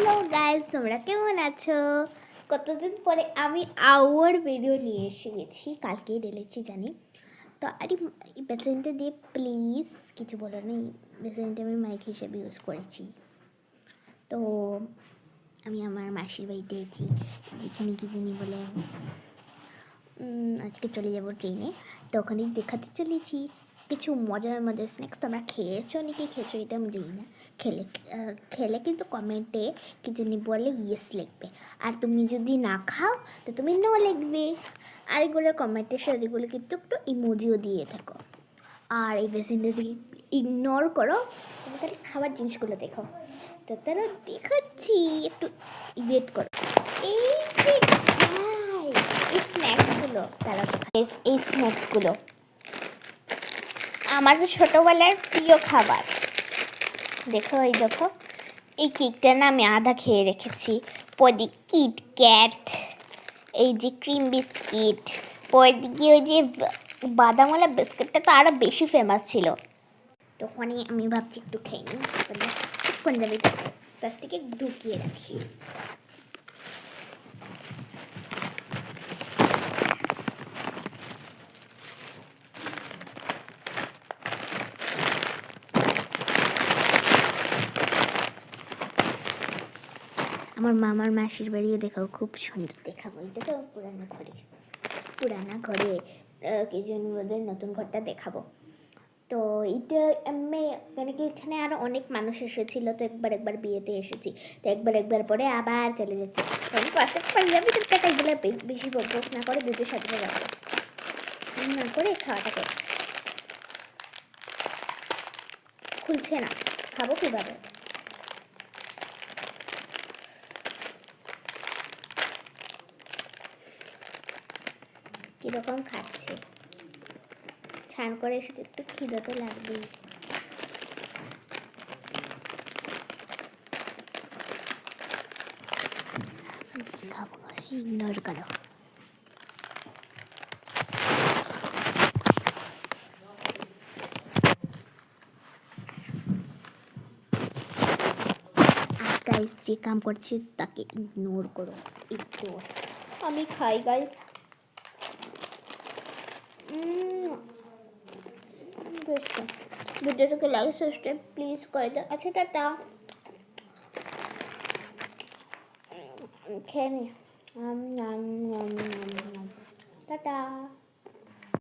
Hello guys, তোমরা কেমন আছো? কতদিন পরে আমি আওয়ার ভিডিও নিয়ে এসে গেছি। কালকেই ঢেলেছি জানি। তো আরে এই বেসিনটা দিয়ে প্লিজ কিছু বলো না। এই বেসিনটা আমি মাইক হিসেবে ইউজ করেছি। তো আমি আমার মাসির বাড়িতে এসেছি, যেখানে কি জানি বলে আজকে চলে যাব ট্রেনে। তো ওখানেই দেখাতে চলেছি কিছু মজার মজার স্ন্যাক্স। তোমরা খেয়েছো নাকি খেয়েছো এটা আমি জানি না। খেলে কিন্তু কমেন্টে কি জানি বলে ইয়েস লিখবে, আর তুমি যদি না খাও তো তুমি নো লিখবে। আর এগুলো কমেন্টের সাথে এগুলো কিন্তু একটু ইমোজিও দিয়ে থাকো। আর এই বেসিনটা থেকে ইগনোর করো, তুমি তাহলে খাবার জিনিসগুলো দেখো। তো তারা দেখাচ্ছি, একটু ওয়েট করো। এই যে এই স্ন্যাক্সগুলো তারা এই স্ন্যাক্সগুলো আমার তো ছোটোবেলার প্রিয় খাবার। দেখো এই দেখো, এই কেকটা না আমি আধা খেয়ে রেখেছি। পরে কিটক্যাট, এই যে ক্রিম বিস্কিট, পরের দিকে ওই যে বাদামওয়ালা বিস্কিটটা তো আরও বেশি ফেমাস ছিল। তখনই আমি ভাবছি একটু খেয়ে নিই, কোন যাবে প্লাস্টিকে ঢুকিয়ে রাখি। আমার মামার মাসির বাড়িও দেখাও, খুব সুন্দর দেখাবো। এটা তো পুরানা ঘরে কি জন্য ওদের নতুন ঘরটা দেখাবো। তো এটা আমি মানে কি এখানে আরও অনেক মানুষ এসেছিলো, তো একবার বিয়েতে এসেছি। তো একবার পরে আবার চলে যাচ্ছে। তখন পাশের পাঞ্জাবি টাকা এগুলো বেশি বক না করে দুধের সাথে যাবো না করে খাওয়াটাকে খুলছে না, খাবো কীভাবে? কীরকম খাচ্ছে, ছান করে এসে একটু খিদে তো লাগবেই। খাবো, ইগনোর করো। গাইস যে কাম করছে তাকে ইগনোর করো একটু। আমি খাই গাইস। ভিডিওটাকে লাইক সাবস্ক্রাইব প্লিজ করে দাও। আচ্ছা টাটা, খেয়ে নি। টাটা।